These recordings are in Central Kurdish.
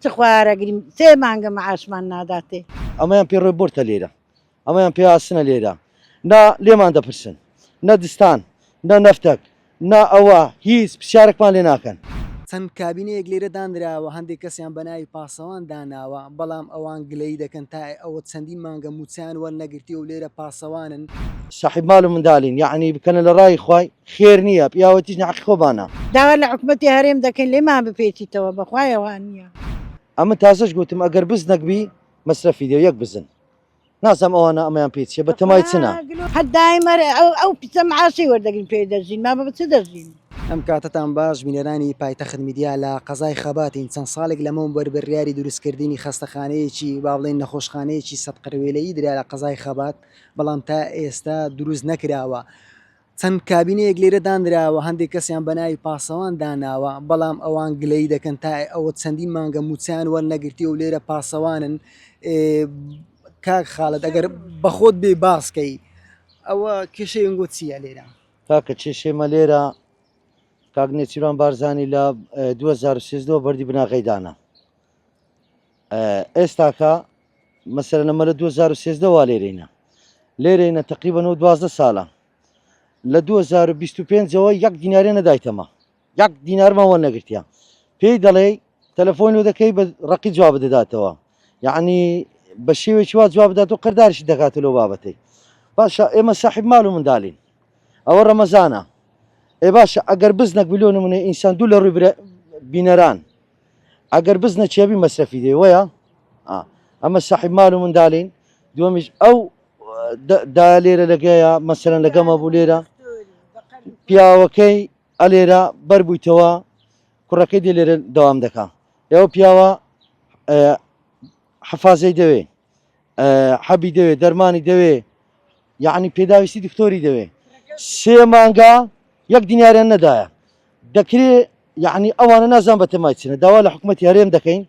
چ خوارەگریم 3 مانگە معاشمان ناداتێ ئەمەیان پێ ڕێ بۆرتە لێرە ئەمەیان پێ ئاسنە لێرە نا لێمان دەپرسن نە دستان نە نەفتەک نا ئەوە هیچ پرسیارێکمان لێ ناکەن. چەند کابینەیەک لێرە دانراوە هەندێک کەسیان بەناوی پاسەوان داناوە بەڵام ئەوان گلەی دەکەن تا ئەوە چەندین مانگە موچیان وەرنەگرتی و لێرە پاسەوانن صاحب مال و منداڵین یعنی بکەنە لە ڕای خوای خێر نییە پیاوەتیش نەحەقی خۆبانە. داوا لە حکومەتی هەرێم دەکەن لێمان بپێچیتەوە بەخوایەوان نییە. ئەمە تازەش گوتم ئەگەر بزنەکبی مەسرەفی دێ یەک بزن نازانم ئەوانە ئەمەیان پێچیە بە تەمای چنە هەدایمە ئەو پیسە معاشی وەردەگرین پێ دەژین ما بە چ دەژین. ئەم کاتتان باش بینەرانی پایتەخت میدیا لە قەزای خەباتین چەند ساڵێک لەمەوە بەربڕیاری دروستکردنی خەستەخانەیەکی با بڵێن نەخۆشخانەیەکی سەد قەروێلەیی درا لە قەزای خەبات بەڵام تا ئێستا دروست نەکراوە. چەند کابینەیەک لێرە دانراوە هەندێک کەسیان بەناوی پاسەوان داناوە بەڵام ئەوان گلەی دەکەن تا ئەوە چەندین مانگە موچیان وەرنەگرتی و لێرە پاسەوانن. کاک خاڵت ئەگەر بەخۆت بێ باسکەی ئەوە کێشەیەنگۆ چییە لێرە؟ کاکە کێشێمە لێرە کاک نێچیروان بارزانی لە 2013 بەردی بناغەیدانە ئێستاکە مەسەرە نەمە لە 2013 وا لێرەینە تقریبەن و 12 ساڵە لە 2025ەوە یەک دینارێ نەدایتەمە یەک دینارمەوە نەگرتیە پێی دەڵێ تەلەفۆنی دەکەی بە ڕقی جواب دەداتەوە یعنی بە شێوێکی وا جواب بدات و قەرداریشی دەکات لەو بابەتەی. باشە ئێمە صاحب مال و منداڵین ئەوە ڕەمەزانە ئێ باشە ئەگەر بزنەک بلیۆ نمونێ ئینسان دوو لە ڕووی بینەران ئەگەر بزنە چێبی مەسرەفی دێ وەیە ئەمە صاحب مال و منداڵین دووەمیش ئەو دا لێرە لەگەیە مەسەرەن لەگەمە بوو لێرە پیاوەکەی ئەلێرە بەربوویتەوە کوڕەکەی دێ لێرە دەوام دەکا ئێوە پیاوە حەفازەی دەوێ حەبی دەوێ دەرمانی دەوێ یعنی پێداویستی دکتۆری دەوێ 3 مانگە یەک دیناریان نەدایە دەکرێت یعنی ئەوانە نازان بە تەمای چنە داوا لە حکومەتی هەرێم دەکەین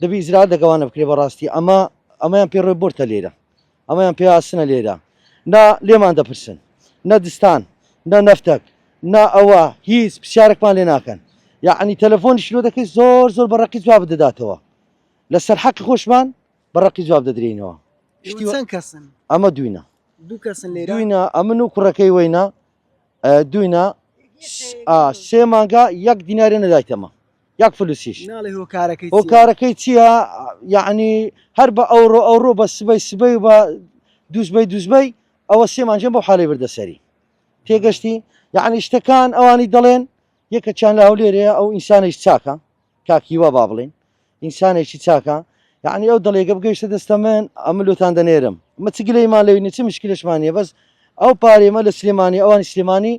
دەبی ئیزراعیل دەگەوانە بکرێ بەڕاستی ئەمەیان پێ ڕێ بۆرتە لێرە ئەمەیان پێ ئاسنە لێرە نا لێمان دەپرسن نە دستان نە نەفتەک نا ئەوە هیچ پرسیارێکمان لێ ناکەن یعنی تەلەفۆنی شلۆ دەکەی زۆر بە ڕقی جواب دەداتەوە لەسەر حەقی خۆشمان بە ڕقی جواب دەدرێنەوە. چەند کەسن؟ ئەمە دوینە دوو کەسن لێرە دوینە ئەمن و کوڕەکەی وەینە دوینە 3 مانگە یەک دینارێ نەدایتەمە یەک فلوسیش هۆکارەکەی چییە یعنی هەر بە ئەوڕۆ بە سبەی و بە دووسبەی ئەوە 3 مانجێن بۆ حاڵی بردەسەری تێگەشتی یعنی شتەکان ئەوانی دەڵێن یەکە چیان لە هەولێرەیە ئەو ئینسانێک چاکە کاکیوە با بڵێن ئینسانێکی چاکە یعنی ئەو دەڵێگە بگەیشتە دەستە من ئەملوتان دەنێرم مە چگلەیمان لەوینە چ مشکلشمانە بەس ئەو پارێمە لە سلێمانی ئەوانی سلێمانی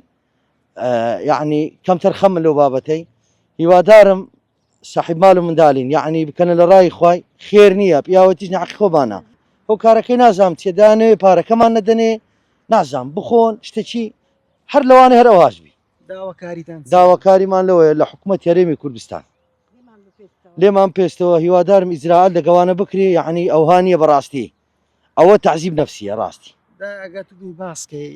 یعنی کەمتر خەمن لەو بابەتەی هیوادارم صاحب مال و منداڵین یعنی بکەنە لە ڕای خوای خێر نییە پیاوەتیش نەحەقی خۆبانە هۆکارەکەی نازانم تێدانەوێ پارەکەمان نەدەنێ نازانم بخۆن شتێکی هەر لەوانێ هەر ئەوواژبی داواکاریمان لەوەیە لە حکومەتی هەرێمی کوردستان لێمان پێستەوە هیوادارم ئیزراعیل لەگەوانە بکرێ یعنی ئەوهانیە بەڕاستی ئەوە تعزیب نەفسیە ڕاستی باسکەی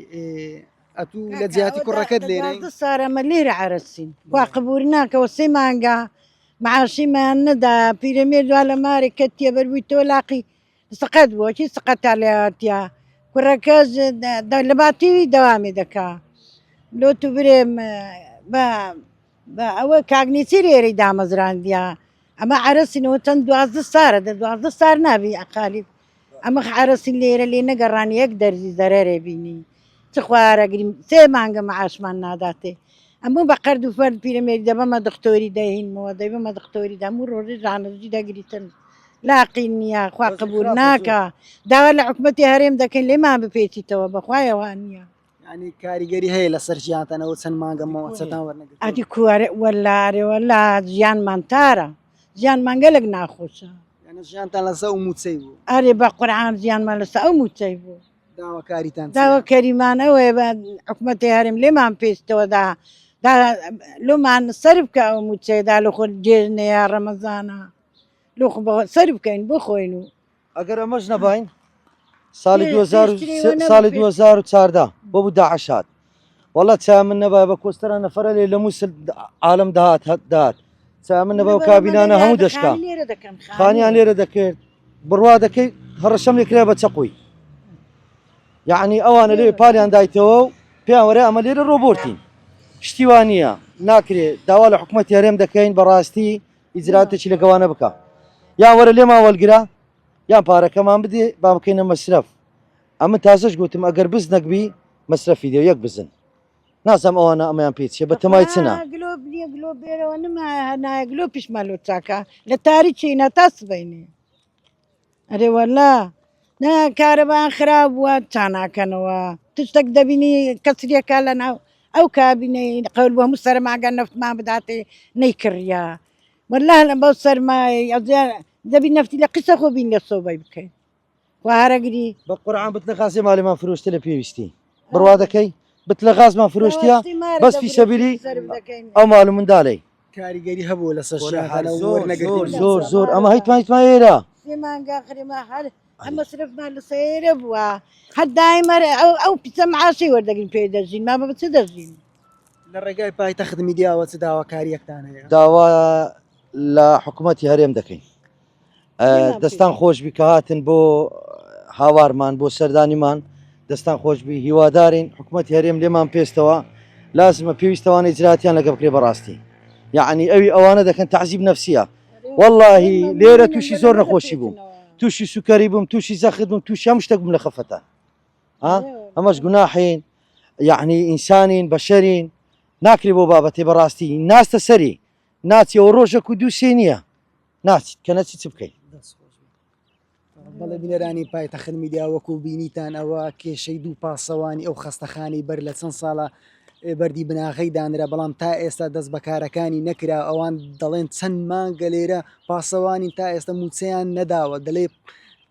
ئەتوو لە جیاتی کوڕەکەت لێرە سارەمە لێرە عرەسین وا قبووری ناکەوە 3 مانگە معاشیمان نەدا پیرەمێ دوا لە مارێک کە تێبەربوویتەوە لاقی سقەت بووە چی سقەتا لێهاتیا کوڕەکە لە باتیوی دەوامی دەکا لۆ تو برێم بە ئەوە کاگنیچی لێرەی دامەزراندیا ئەمە عرەسینەوە چەند 12 سارە 12 سار نابی ئەقالیب ئەمە عرەسین لێرە لێ نەگەڕانی یەک دەرزی زەرەرێ بینی چ خوارەگریم 3 مانگە معاشمان ناداتێ ئەموو بە قەرد و فەرد پیرەمێری دەبەمە دکتۆری دەهینەوە دەبەمە دکتۆری دەموو ڕۆژی ژانەرجی دەگریتن لاقی نییە خوا قبول ناکە داوا لە حکومەتی هەرێم دەکەین لێمان بپێچیتەوە بەخوایەوان نییە ینی کاریگەری هەیە لەسەر ژیانتانەوە چەند مانگەمەوە چەتان وەرنەگرت ئەدی کووارێ وەلارێوەلا ژیانمان تارە ژیانمان گەلێک ناخۆشە ژیانتان لەسەر ئەو موچەی بوو ئەرێ بە قورعان ژیانمان لەسەر ئەو موچەی بوو داواکاریتان داواکەریمان ئەوەیە بە حکومەتی هەرێم لێمان پێستەوە لۆمان سەر بکە ئەو موچەیدا لە خۆ جێژنەیە ڕەمەزانە لۆ سەر بکەین بخۆین و ئەگەر ئەمەش نەباین ساڵی 2014 بۆ بوو داعشات وڵات چا من نەبای بە کۆستەرە نەفرە لێ لە مووسل عالم داهات من بەو کابینانە هەموو دەشکا خانیان لێرە دەکرد بڕوا دەکەیت هەڕەشەم لێکرا بە چەقوی یعنی ئەوانە لێ پاریان دایتەوە و پێیان وەرە ئەمە لێرە ڕۆبۆرتین شتیوان نییە ناکرێت داوا لە حکوومەت هەرێم دەکەین بەڕاستی ئیجراتێکی لەگەوانە بکە یان وەرە لێمان وەلگرا یان پارەکەمان بدێ با بکەینە مەسرف ئەمە تازەش گوتم ئەگەر بزنەکبی مەسرفی دێ یەک بزن نازم ئەوانە ئەمەیان پێچیە بە تەمای چنە گلۆ بێرەوە نما هەنایە گلۆ پیشمەلۆ چاکە لە تاریکی نەتاسبینێ ئەرێ وەلا نا کارەبان خراپ بووە چاناکەنەوە تشتێک دەبینی کەسریەکە لە ناو ئەو کابینەی قەول بۆ هەموو سەرماگە نەفتمان بداتێ نەیکڕیا وەلا لە بەو سەرمای دەبی نەفتی لە قسە خۆ بین لە سۆبەی بکەین هەرەگری بە قورعان بت لە غازێ ماڵێمان فرۆشتە لە پێویستی بڕوا دەکەی بت لە غازمان فرۆشتیە بەس فیسەبیلی ئەو ماڵ منداڵی کاریگەری هەبوو لە سەر زۆر زۆر ئەمە هیتمان ئێرە سێمانگا خرێمە هەر ئەمە سرفمان لە سەیرە بووە هەر دایمە ئەو پیسە معاسی وەردەگرین پێ دەژین ما بە چ دەژین لە ڕێگای پایتەخت میدیاوە چ داواکاریەکتان هەیە داوا لە حکوومەتی هەرێم دەکەین دەستان خۆشبی کە هاتن بۆ هاوارمان بۆ سەردانیمان دەستان خۆشبی هیوادارین حکوومەتی هەرێم لێمان پێستەوە لازمە پێویستەوانە ئیجراتیان لەگە بکرێ بەڕاستی یعنی ئەوی ئەوانە دەکەن تەعزیب نەفسیە واللهی لێرە تووشی زۆر نەخۆشی بووم تووشی سوکەری بووم تووشی زەخت بووم تووشی هەموو شتێک بووم لە خەفەتە ئەمەش گوناحین یعنی ئینسانین بەشەرین ناکرێ بۆ بابەتێ بەڕاستی ناستە سەری ناچیەوە ڕۆژێک و دووسێ نییە ناچیت کە نەچی چ بکەیت بەڵێ بینەرانی پایتەخت میدیا وەکو بینیتان ئەوە کێشەی دوو پاسەوانی ئەو خەستەخانەی بەر لە چەند ساڵە بەردی بناغی دانرا بەڵام تا ئێستا دەست بەکارەکانی نەکرا ئەوان دەڵێن چەند مانگە لێرە پاسەوانی تا ئێستا موچەیان نەداوە دەڵێ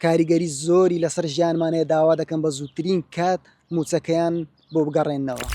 کاریگەری زۆری لەسەر ژیانمانەیە داوا دەکەن بە زووترین کات موچەکەیان بۆ بگەڕێنەوە.